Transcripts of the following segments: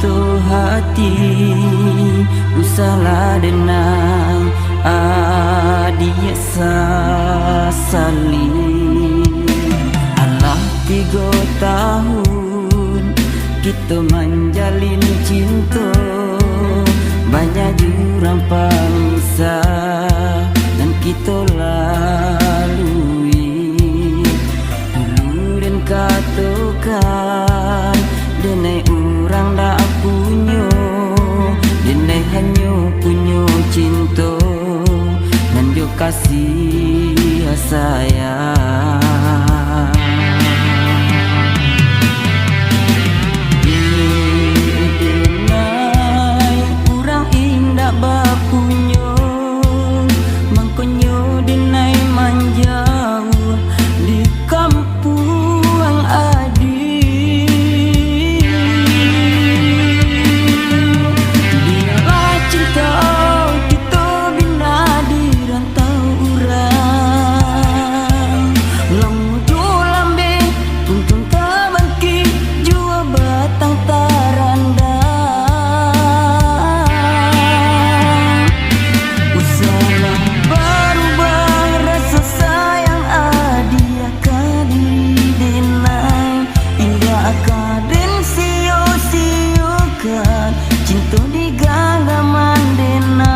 jatuh hati, usahlah denai adia sasali. Alah 3 tahun kita menjalin cinta, banyak jurang pemisah dan kita lalui. Dulu dan katakan denai orang dak punya, denai hanya punya cinta dan dia kasih sayang. Denai orang indah bapunya, mangkonyo denai manjauh di kampung adi. Biarlah cinta kita bina di rantau urang, lamuju lambe untung tabangki jua batang taranda. Usahlah berubah rasa sayang adia kadiri denai, indah akaden sio-siokan cinta di genggaman denai.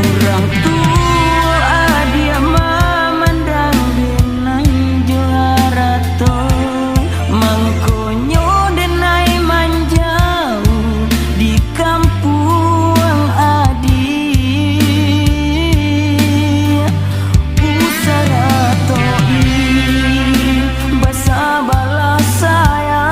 Orang tua adia memandang denai juara to, mangkonyo denai manjauh di kampung adi. Usara toi basa balas sayang.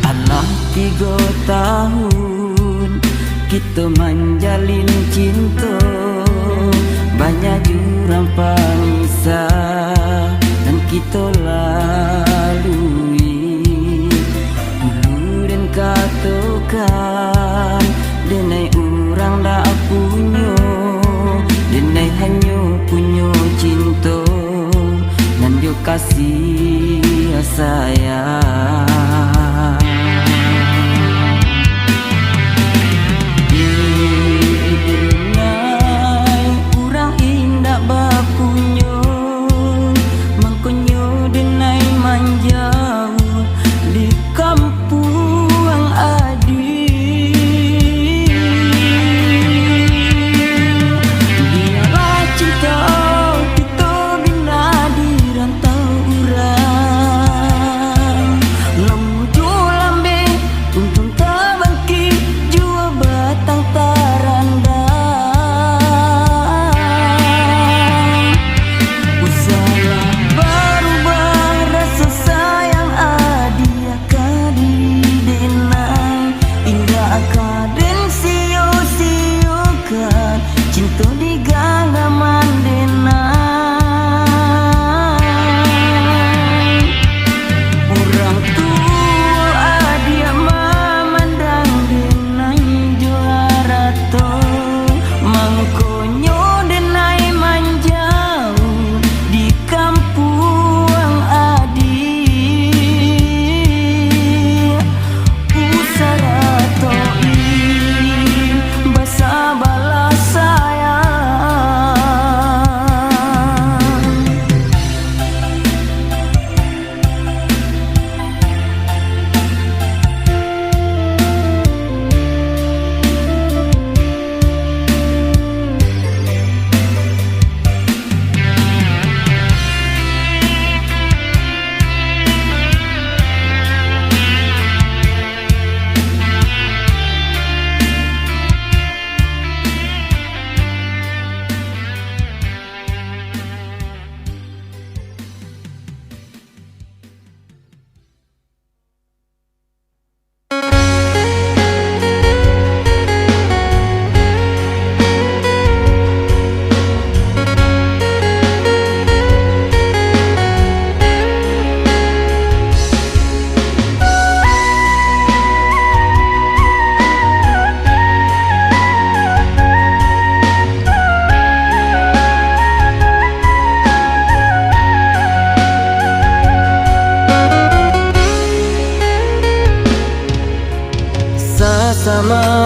Alah 3 tahun kita menjalin cinta, banyak jurang pemisah dan kita lalui. Dulu dan katakan denai orang dak punya, denai hanya punya cinta dan dia kasih sayang. Denai orang indah bapunya, mangkonyo denai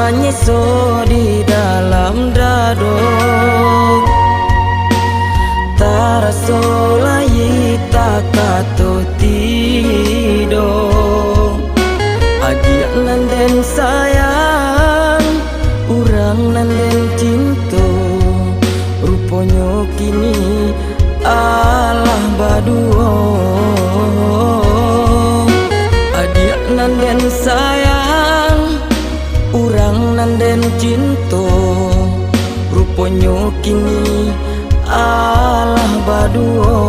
nyeso di dalam dado, taraso layi tak kato tido. Adia nanden sayang, urang nanden cinto, ruponyo kini alah baduo. Adia nanden sayang, urang nanden cinto, ruponyo kini alah baduo.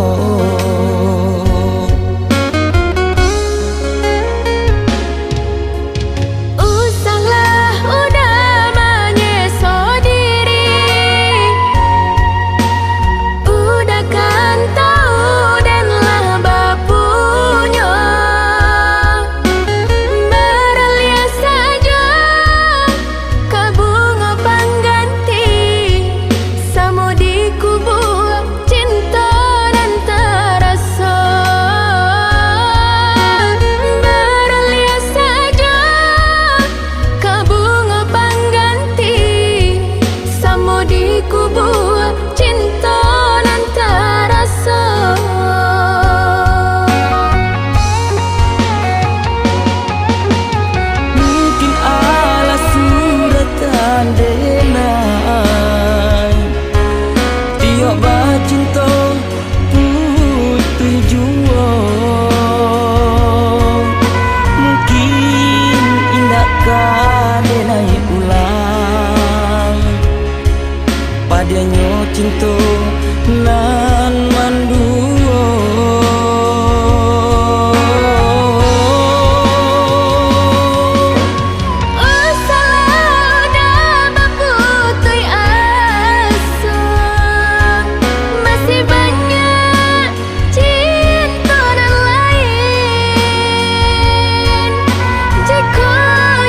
Padianyo cinto nan manduo. Oh salah dah maputui asa, masih banyak cinta dan lain. Jika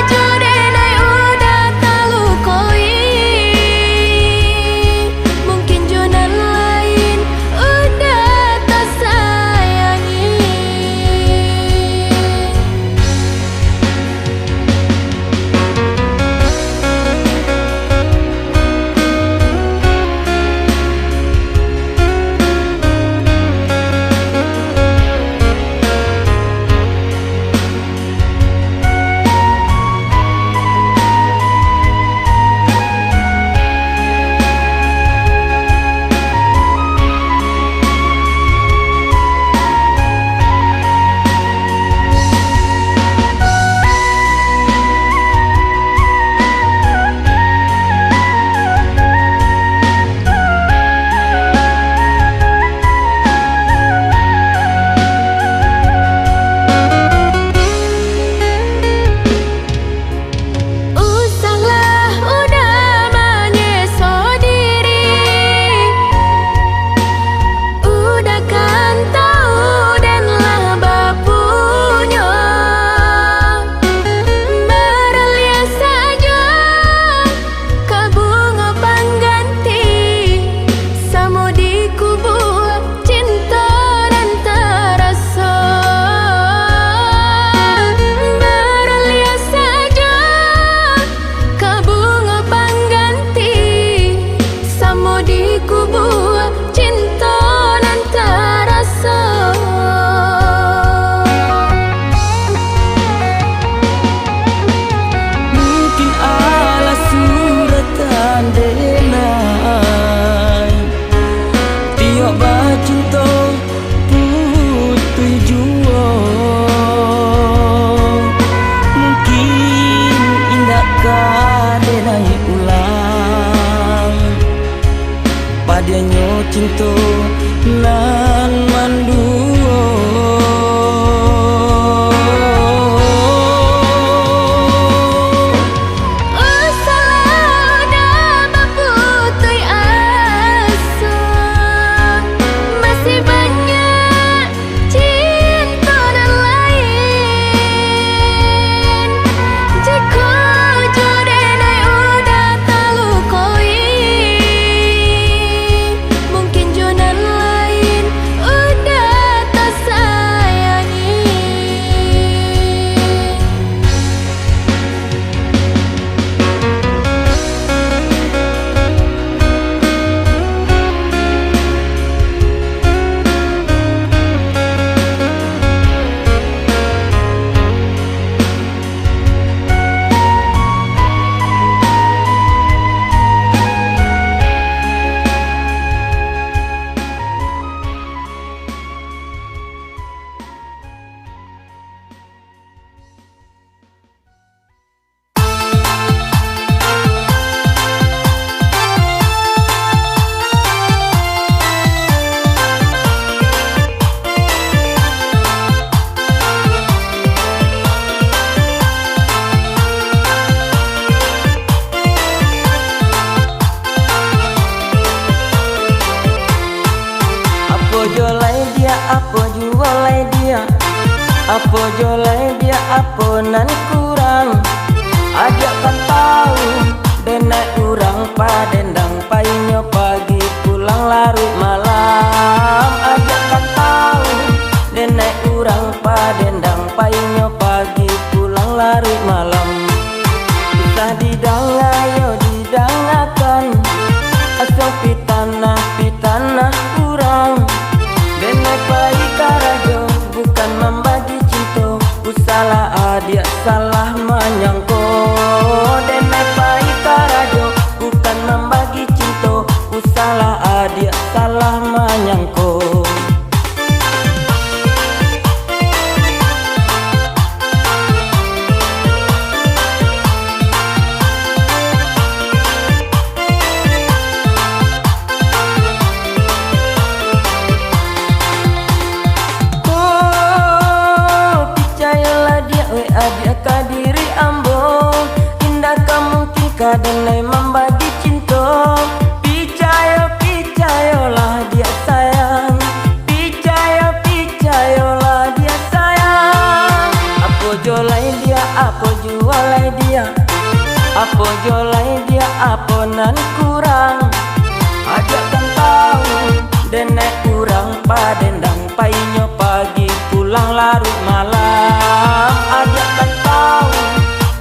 jodoh udah talukoi, padianyo cinto nan manduo. Oh salah dah maputui asa, masih banyak cinta dan lain. Jika jodoh udah talukoi, mungkin jodoh lain udah apa jualai dia, apa jualai dia, apa nan kurang. Ajak kan tahu denak urang padendang painyo pagi pulang larut malam. Ajak kan tahu denak urang padendang painyo pagi pulang larut malam. Kita didangayo didangakan, asal pitanah kurang. Denak baik karajo bukan membagi cinta, usalah adia salah menyangko. Denak baik karajo bukan membagi cinta, usalah adia salah menyangko. Adia kadiri ambo, indah kamu tingkah denai membagi cinta. Picayolah dia sayang, picayolah dia sayang. Apa jualai dia, apa jualai dia, apa jualai dia, apa nan kurang. Ajak kan tahu denek kurang padendang painyo pagi pulang larut malam. Ajak kan tahu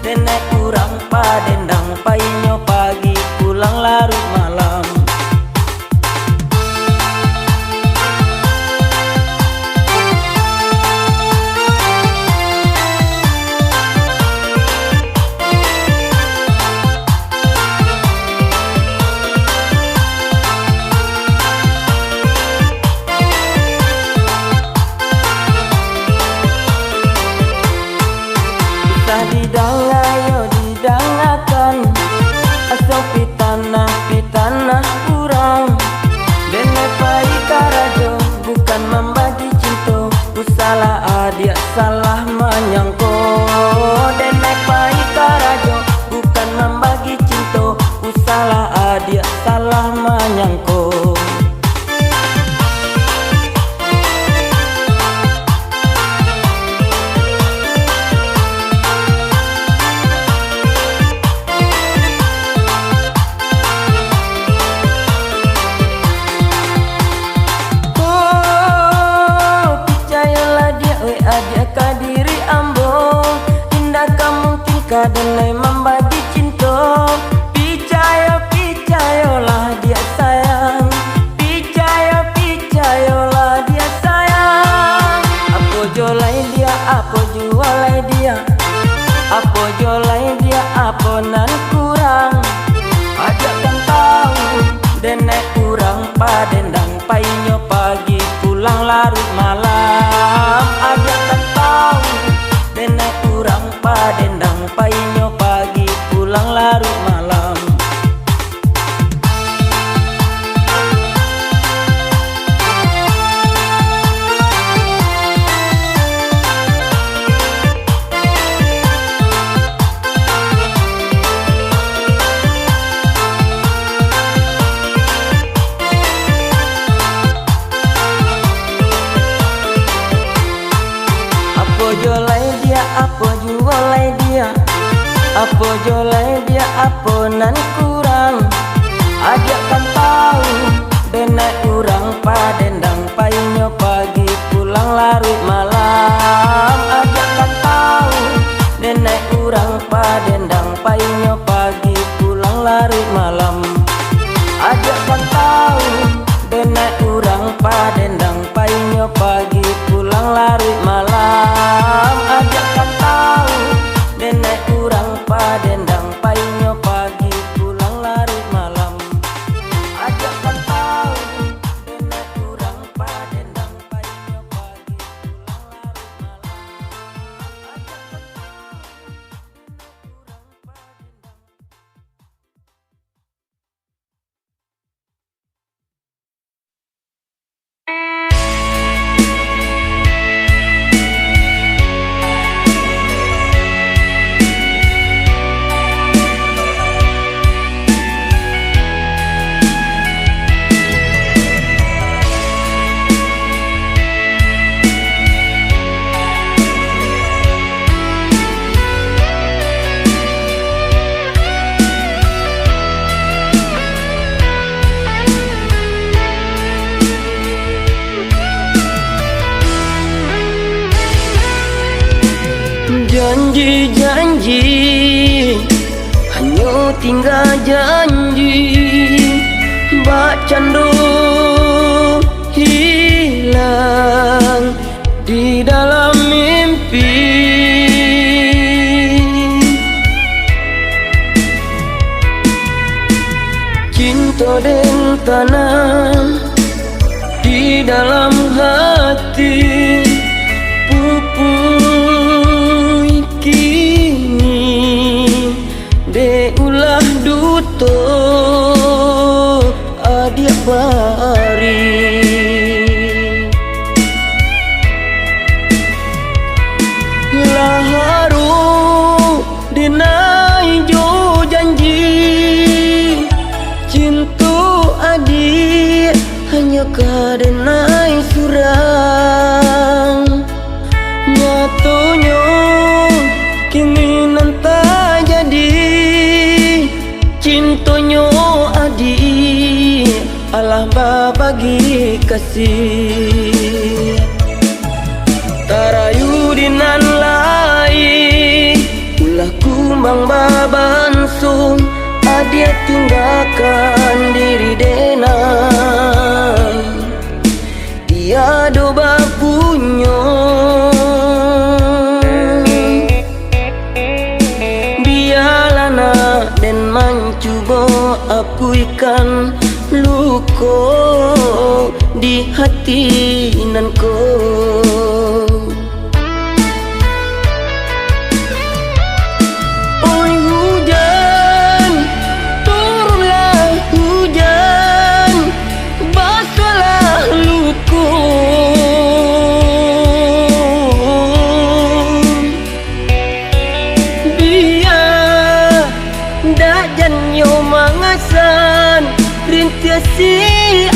denek kurang padendang painyo pagi pulang larut malam. Didangayo didangakan, asal pitanah kurang. Denek baik karajo bukan membagi cinta, usalah adia salah menyangko. Denek baik karajo bukan membagi cinta, usalah adia salah menyangko. Adia kadiri ambo, indah kamu tingkah denai membagi cinta. Picayolah dia sayang, picayolah dia sayang. Apa jualai dia, apa jualai dia, apa jualai dia, apa nan kurang. Ajak kan tahu denek kurang padendang painyo pagi pulang larut malam. Ajak kan tahu denek kurang padendang painyo pagi pulang larut malam. Apa jualai dia, apa jualai dia, apa jualai dia, apa nan kurang. Ajak kan tahu denek kurang padendang painyo pagi pulang larut malam. Ajak kan tahu denek kurang padendang painyo pagi pulang larut malam. Ajak kan tahu denek kurang padendang painyo pagi pulang larut malam. Ajak kan tahu denek kurang padendang painyo pagi pulang larut malam. Ajak kan tahu Janji-janji hanya tinggal janji, bak candu hilang di dalam mimpi. Cinta dan tanah di dalam hati, pupui kini de ulah duto adia bari. Laharu dinai jo janji, cintu adik hanya kadenai surang. Nyatonya keinginan tak jadi, cintonya adik Allah bagi kasih. Tarayu dinan lai ulah kumbang babansung, adia tinggalkan diri denang ia doba punyo. Biarlah nak dan mencuba aku ikan luko di hati nanko. Oi hujan, turunlah hujan, basuhlah luko. Biar dak janyo mangasan rintiasi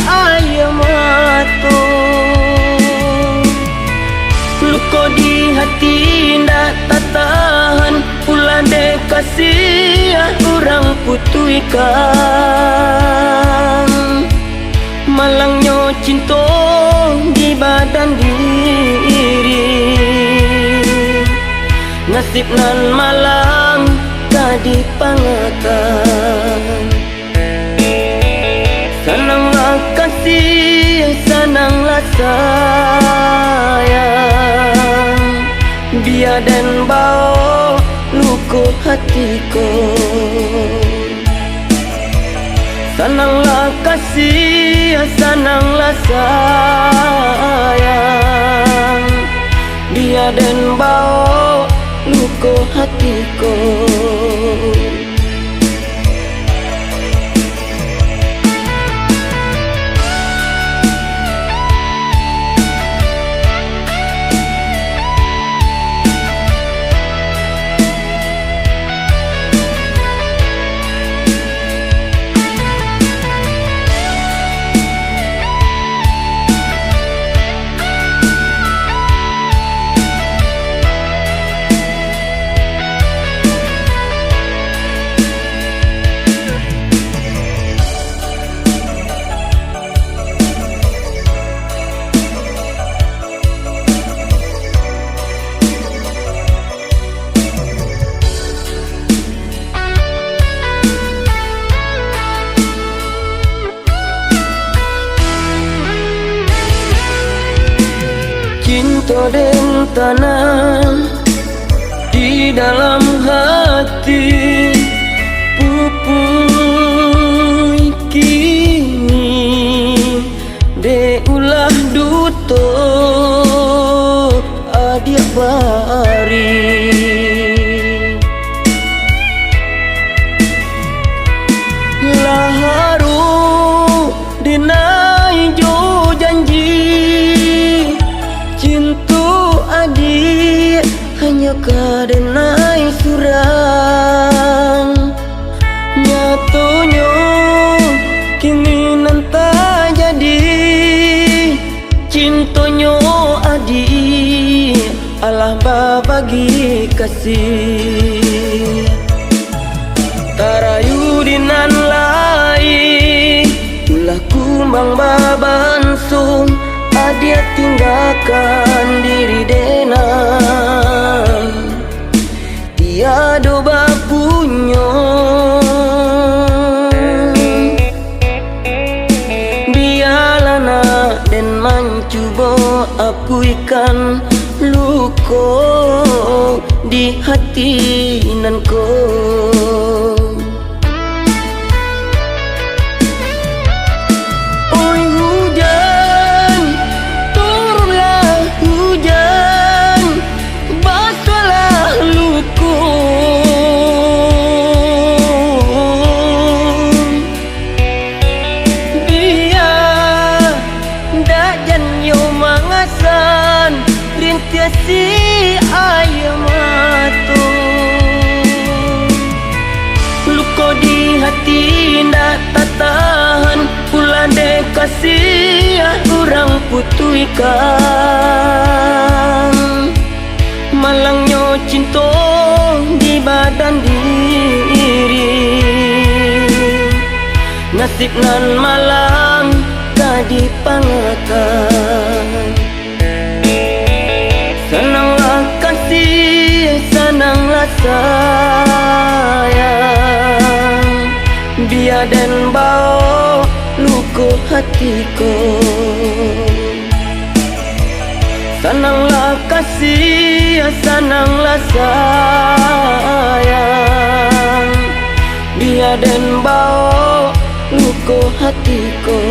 ayam mato. Luko di hati ndak tahan, ulah de kasih orang putuikan. Malangnya cinta di badan diri, nasib nan malang tadi pangetan. Sananglah kasih, sananglah sayang, biar dan bau luka hatiku. Sananglah kasih, sananglah sayang, biar dan bau luka hatiku. Cinta dan tanah di dalam hati, pupui kini de ulah duto adia bari. Laharu dinai jo janji, cintu adik hanya kadenai surang. Nyatonya keinginan tak jadi, cintonya adik Allah bagi kasih. Tarayu dinan lai ulah kumbang babansung, adia tinggalkan diri denang tiada bapunyo. Biarlah nak dan mencuba apuikan luko di hati nanko. Oi hujan, turunlah hujan, basuhlah luko. Biar dak janyo mangasan rintiasi ayam matu. Luko di hati ndak tahan, pula dek kasih orang putuikan. Malangnya cinta di badan diri, nasib nan malang kadi pangakan. Senanglah kasih, senanglah sayang, biar dan bau luka hatiku. Senanglah kasih, senanglah sayang, biar dan bau luka hatiku.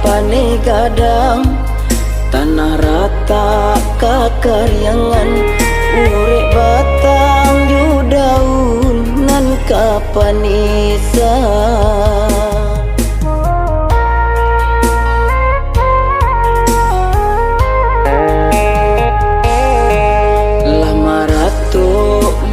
Pane gadang tanah rata kakaryangan, urek batang ju daun nan kapanisa. Lama ratu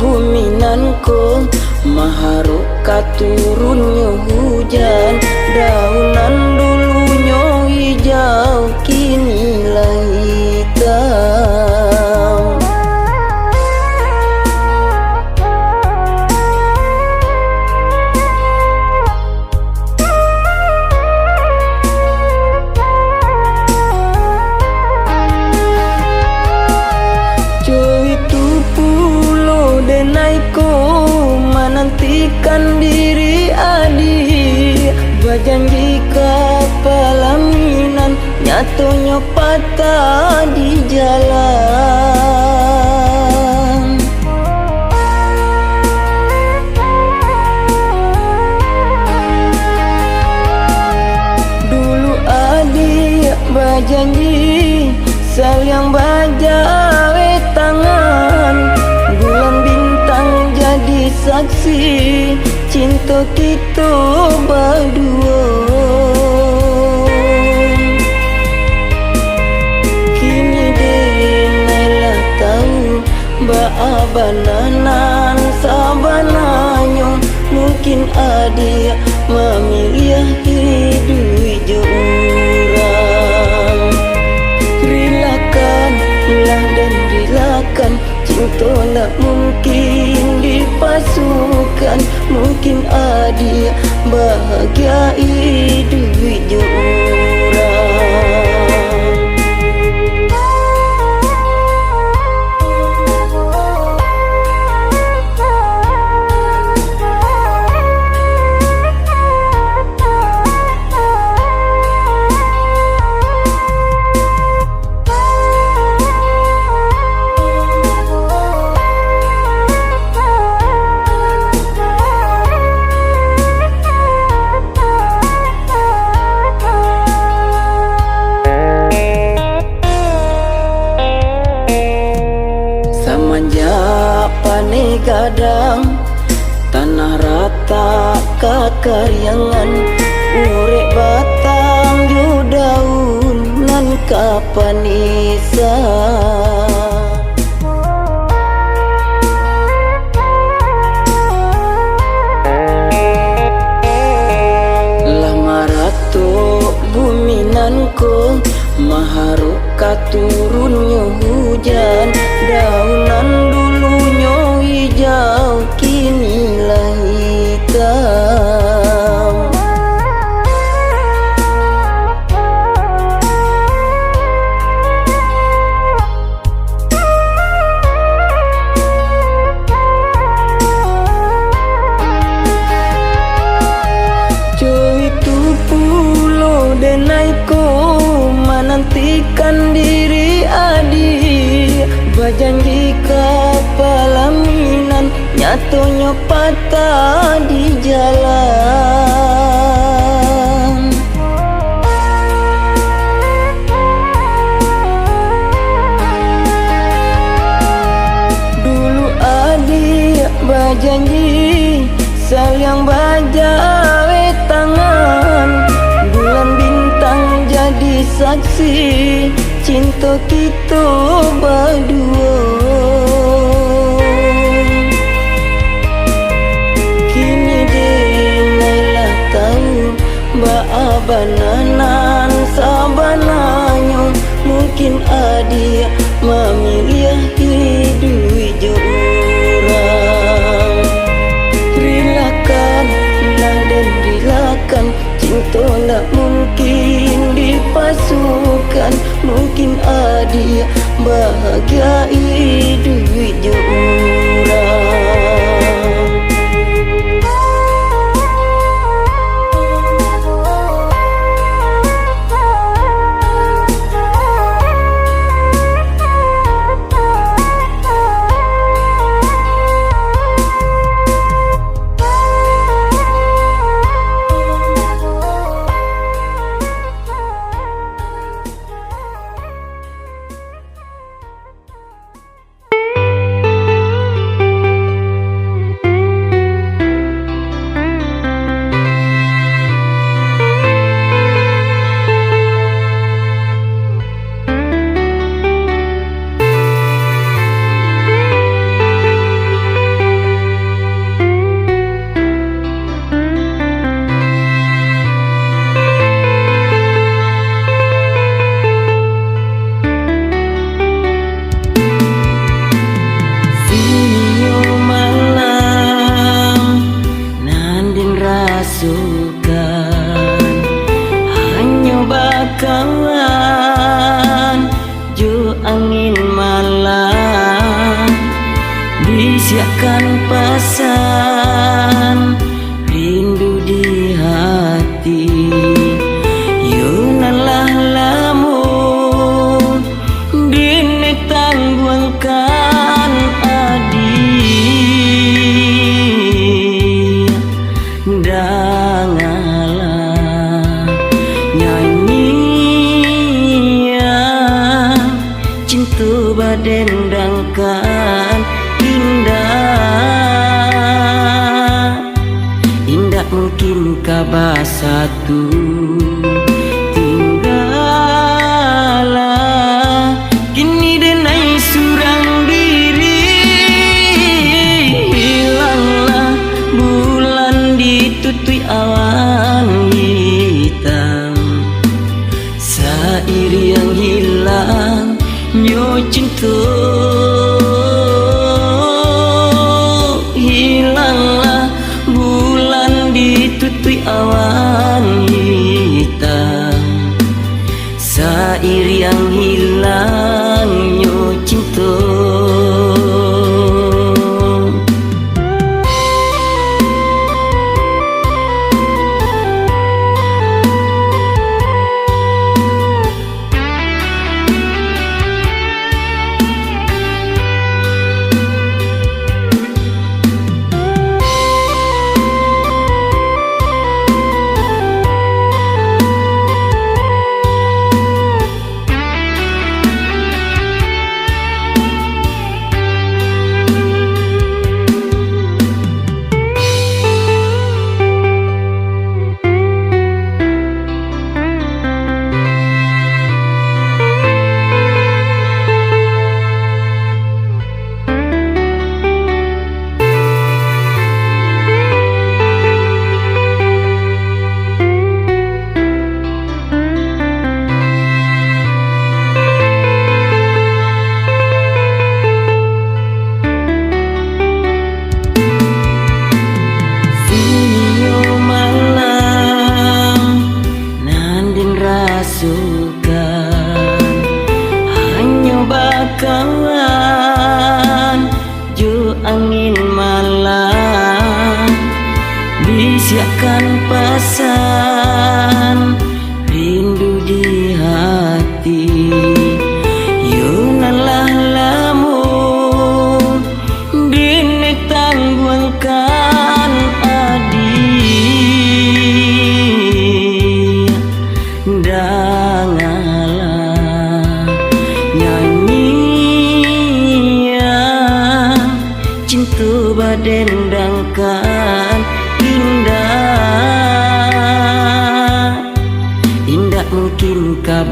bumi nanko maharu katurunnya hujan, daunan dulunya hijau kini lah hitam. Cuy itu pulau denaiko menantikan diri adik, berjanji kapalaminan, nyatonya patah di jalan. Dulu adik berjanji saling bajawe tangan, bulan bintang jadi saksi cinta kita berdua. Kini denailah tahu baabanan sabananya, mungkin adik memilih hidup jauh. Relakanlah dan relakan, cinta tak mungkin dipasukan, mungkin adik bahagia hidup jauh. kakaryangan urek batang ju daun nan kapanisa buminanku maharu katurunnya hujan daunan dulunya hijau kinilah hitam cuy itu pulau denaiko menantikan diri adi berjanji kapalaminan nyatonya patah di jalan dulu adi berjanji sayang bajawe tangan bulan bintang jadi saksi cinta kita berdua kini denailah tahu baabanan sabananya mungkin adia memilih hidup jurang relakanlah dan relakan cinta tak mungkin dipasukan mungkin adia bahagia hidup jurang siapkan pesan rindu di hati yunalah lamun dine tangguangkan adi dangalah nyanyian cinta badendangkan indah mungkin kabar satu tinggallah kini denai surang diri hilanglah bulan ditutui awan hitam sairi yang hilang nyo cinta hilanglah bulan ditutui awan hitam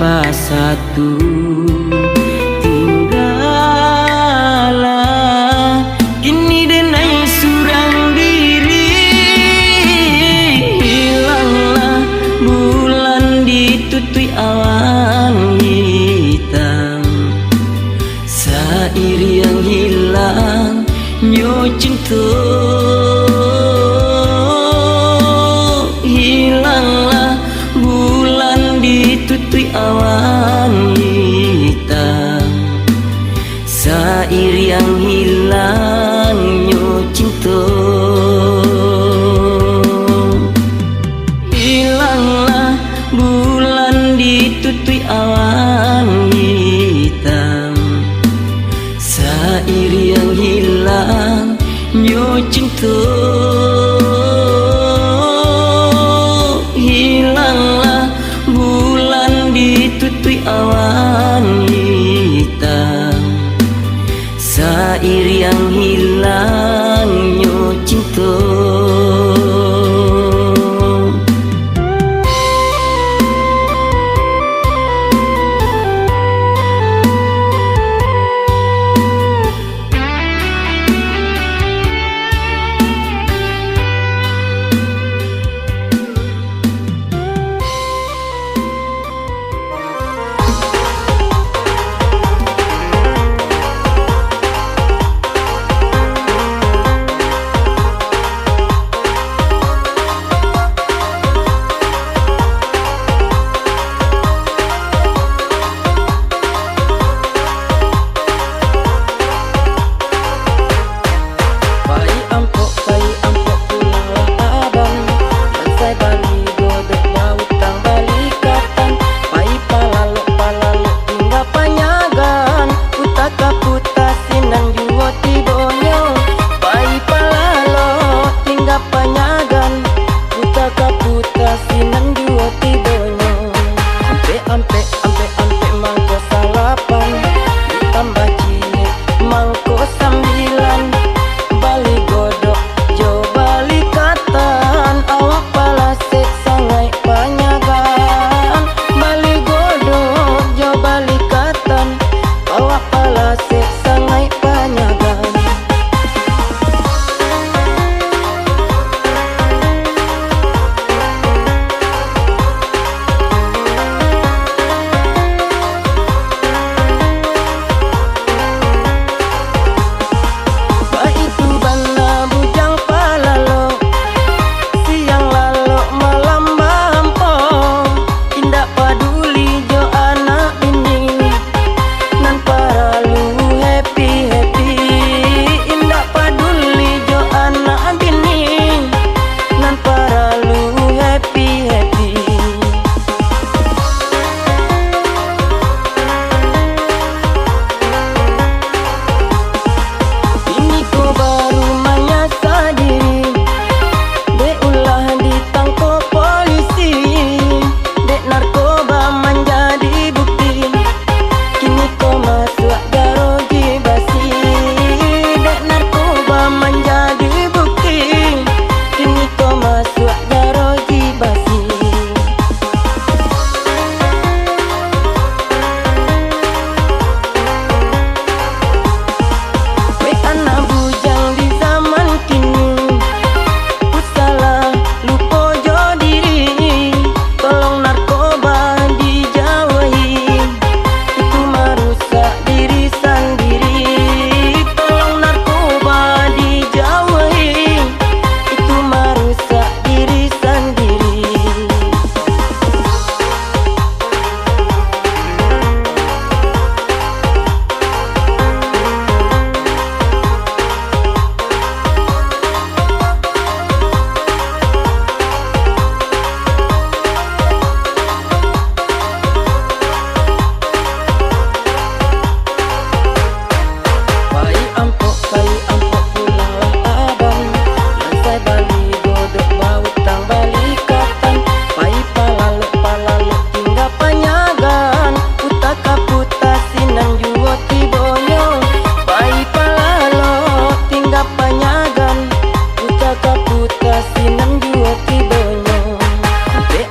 basatu tinggalah kini denai surang diri. Hilanglah bulan ditutui awan hitam, sair yang hilang nyo cinta. Hilanglah bulan ditutui awan hitam, sair yang hilang nyo cinta. Hilanglah bulan ditutui awan hitam, sair yang hilang nyo cinta. Hilanglah bulan ditutui awan hitam, sair yang hilang nyo cinta.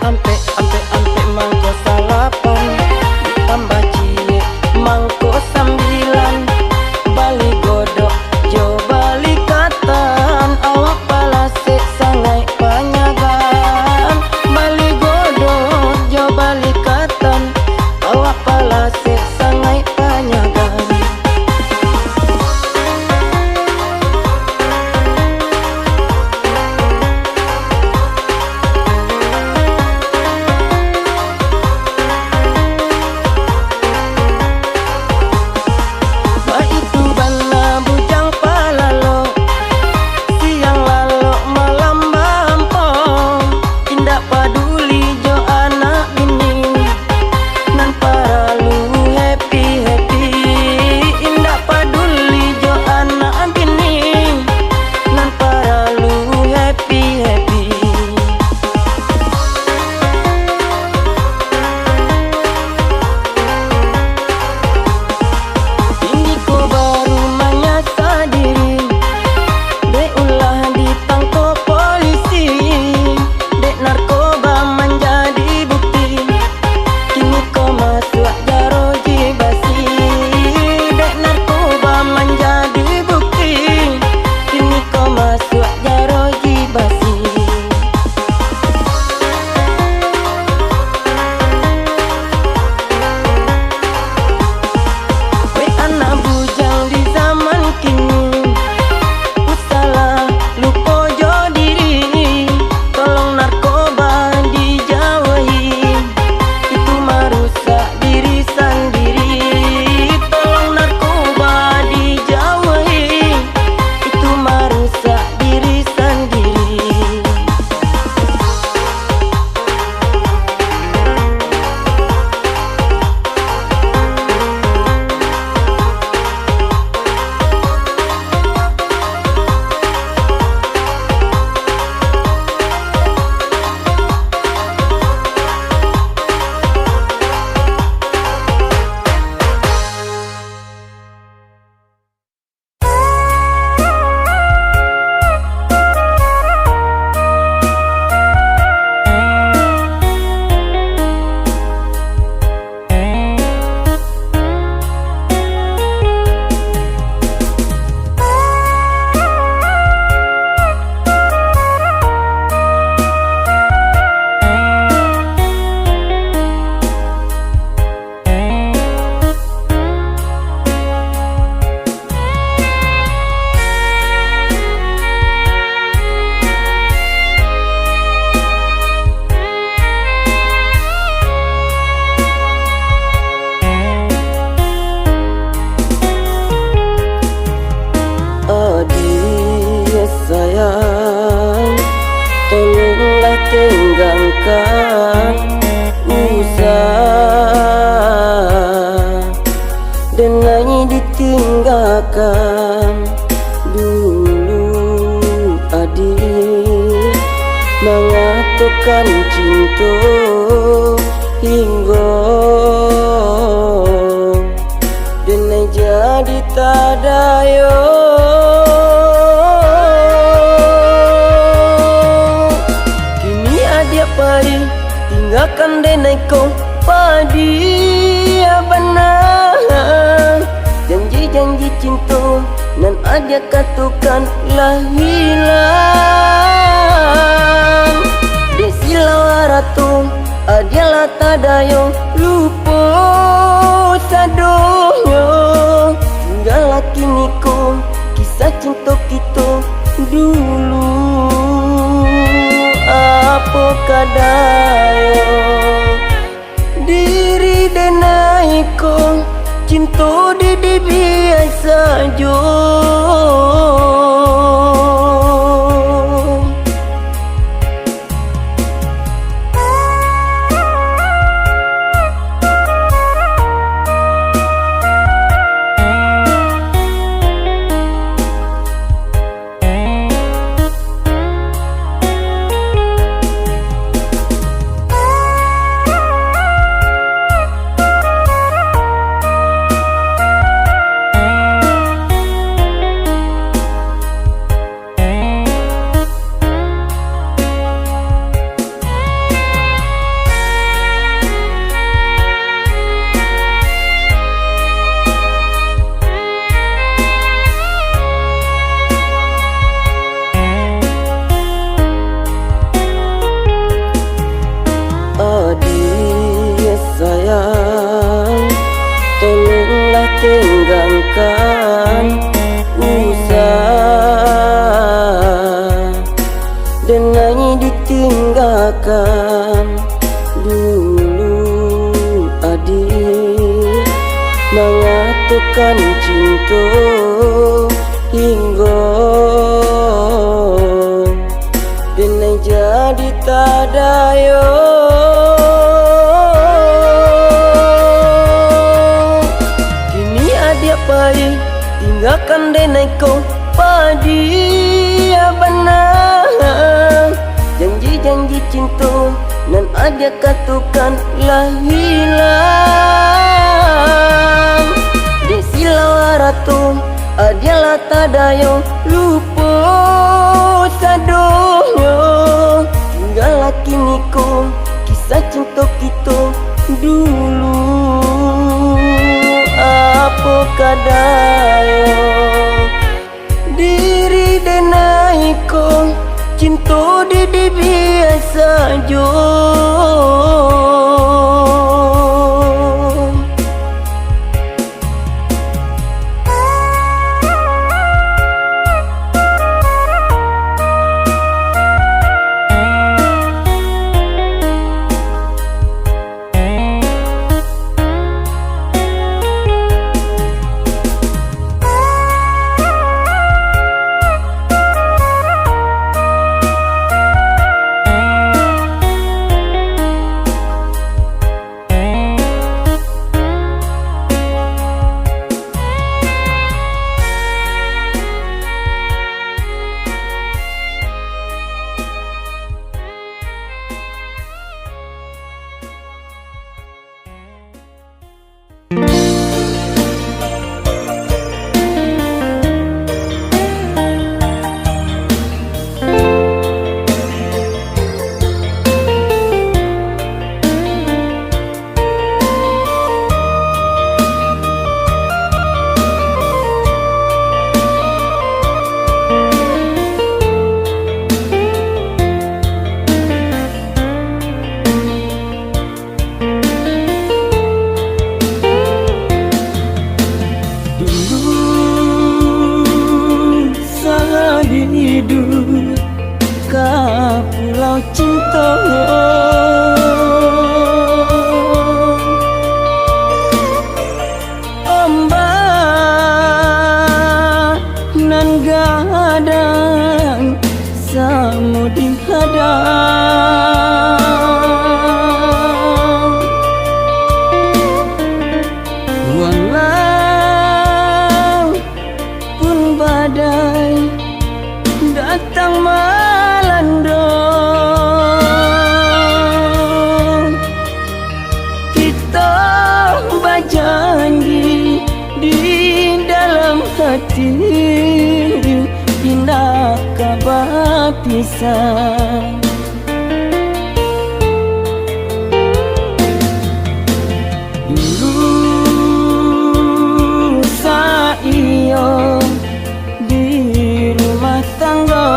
Ampe ampe ampe mangko salapan. menyatukan cinta hingga denai jadi tadayo. Kini adia pai tinggalkan denai kau padi benar. Janji-janji cinta nan adia katukan lah hilang. Desilau ratu adialah tadayo lupa sadonyo. Tinggal kini ko kisah cinta kita dulu. Apa kadayo diri denai ko cinta di biasa jo. Sayang, tolonglah tinggalkan usah denai ditinggalkan dulu. Adik mengatukan cinta hingga denai jadi tadayo. Tinggalkan denai kau padi benar. Janji-janji cinta nan ada katukan lah hilang. Desilau ratu adialah tadayo lupa sadonyo. Tinggal kini ko kisah cinta kita dulu. Apa kadayo diri denai ko cinta di biasa jo. pisah. Dulu saiyo di rumah tangga,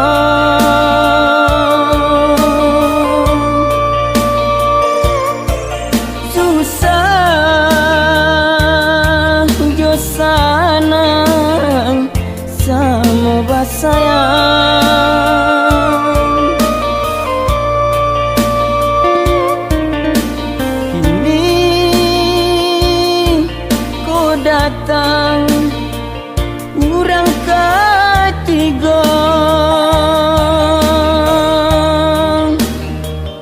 susah jo sanang sama basayang. Kini kau datang urang ketiga,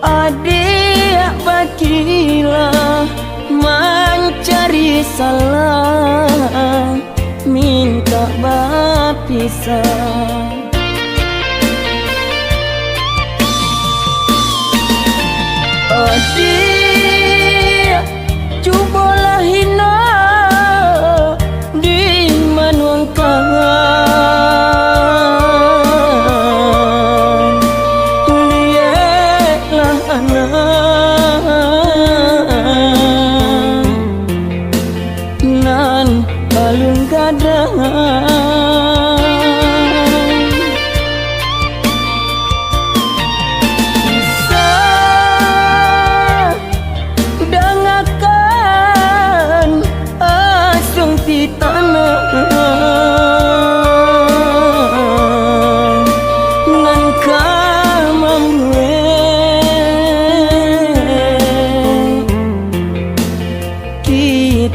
adik bakilah mencari salah, minta berpisah. Adik cubalah hina di manuangkan, lihatlah anak nan alun gadang.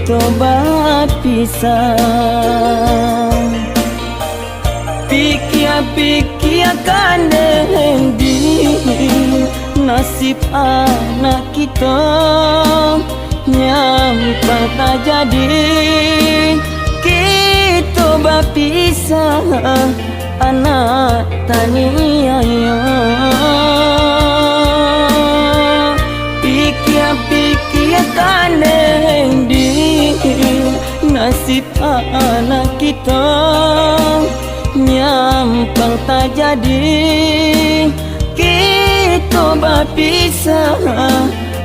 Tobat pisah, pikir-pikir kandeng di nasib anak kita, nyampang tak jadi kita berpisah, anak taniaya. Pikir-pikir kandeng di nasib anak kita, nyampang tak jadi kita berpisah,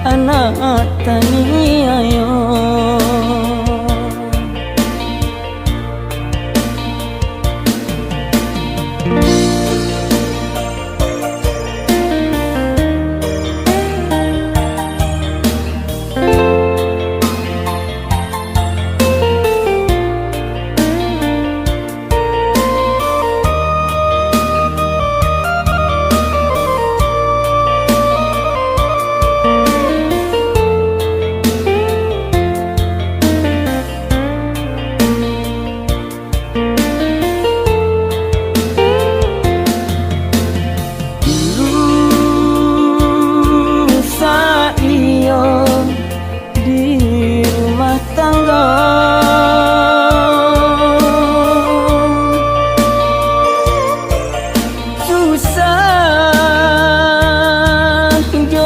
anak taniaya.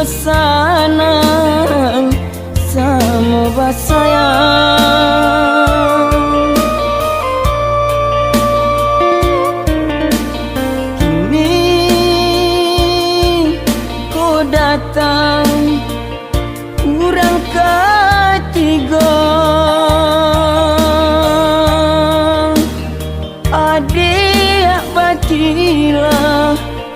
Sanang sama basayang. Kini kau datang urang ketiga, adik bakilah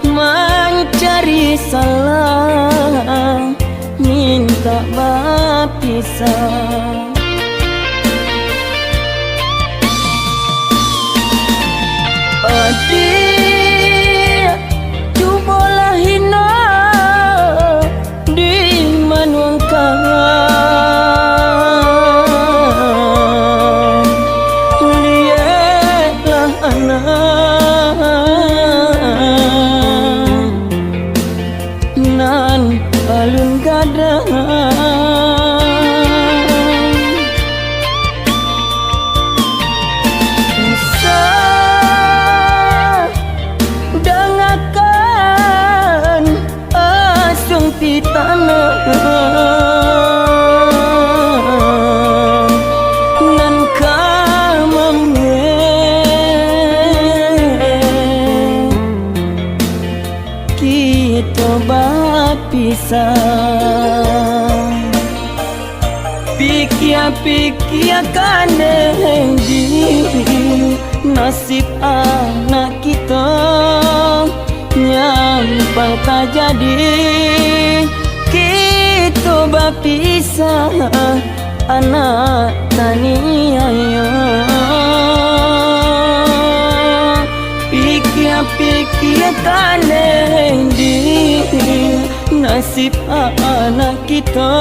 mencari salah, minta berpisah. Adik cubalah hina di manuangkan, lihatlah anak nan alun gadang. Pikir kanendi nasib anak kita nyampang tak jadi, kita berpisah anak taniaya. Pikir kanendi nasib anak kita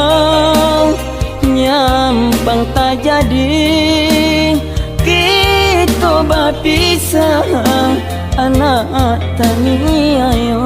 nyampang tak jadi, kita berpisah anak taniaya.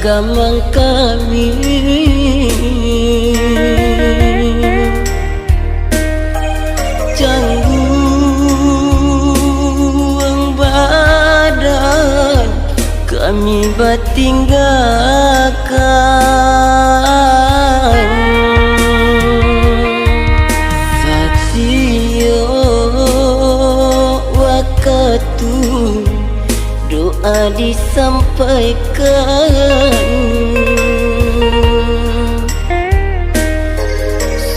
agama kami. Canggung badan kami batinggalkan. Satyo waktu doa disampaikan,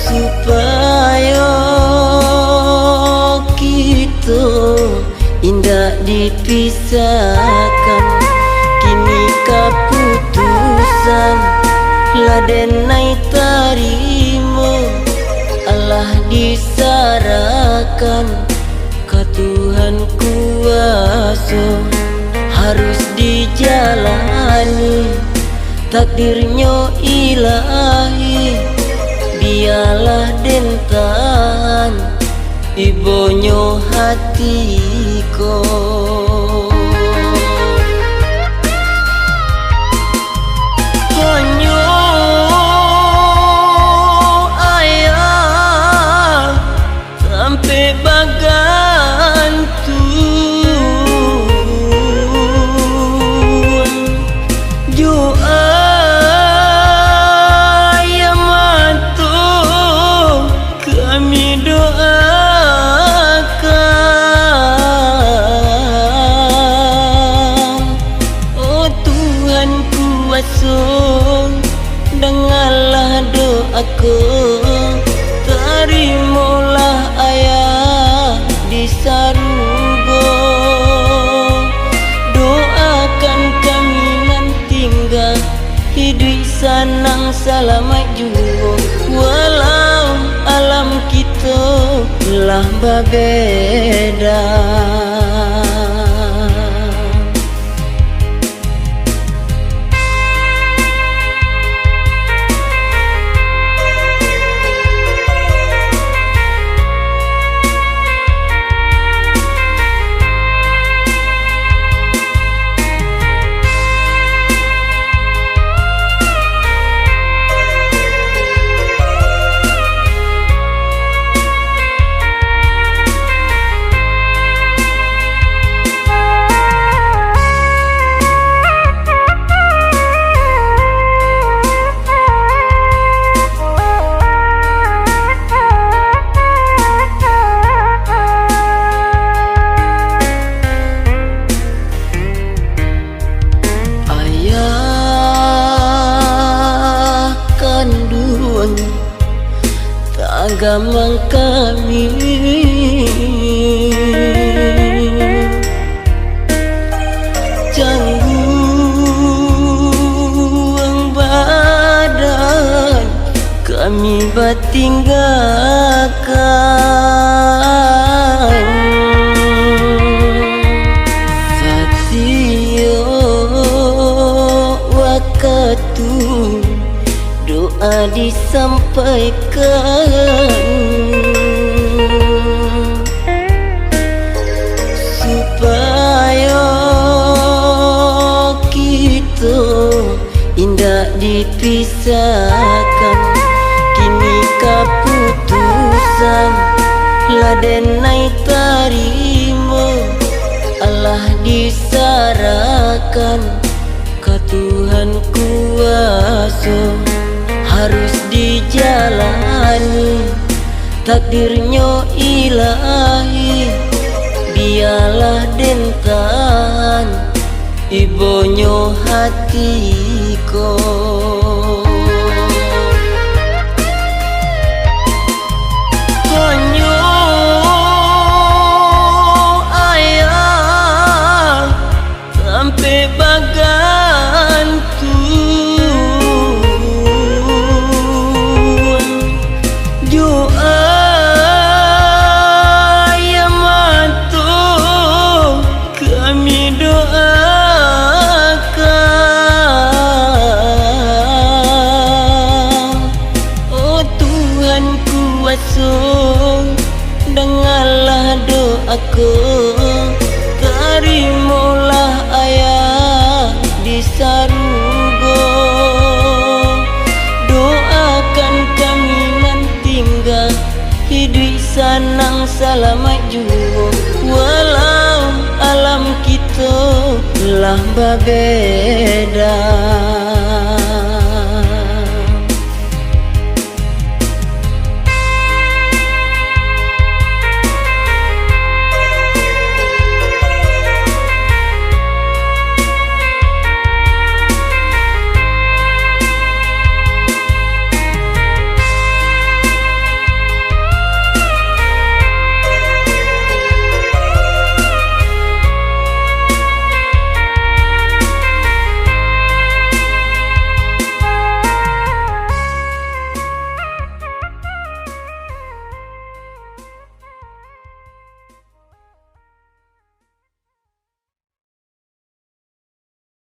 supaya kita indah dipisahkan. Kini keputusan ladenai tarimo, Allah disarahkan ke Tuhan kuasa. Harus dijalani takdirnya ilahi, biarlah dentan ibonyo hatiku. Konyo ayah sampai bagantu, jo ayah mantu kami doakan. Oh Tuhan kuasa, dengarlah doaku, terimalah ayah di surga. Doakan kami nan tinggal hidup senang selamat juga, walau alam kita telah berbeda. Agama kami canggung badan kami batinggalkan. Satyo waktu doa disampaikan, supaya kita indah dipisahkan. Kini keputusan ladenai tarimo, Allah disarahkan ke Tuhan kuasa. Harus dijalani takdirnya ilahi, biarlah dentan ibonyo hatiku. Konyo ayah sampai bagantu, jo ayah mantu kami doakan. Oh Tuhan kuasa, dengarlah doaku, terimalah ayah di surga. segala maju, walau alam kita lah berbeda.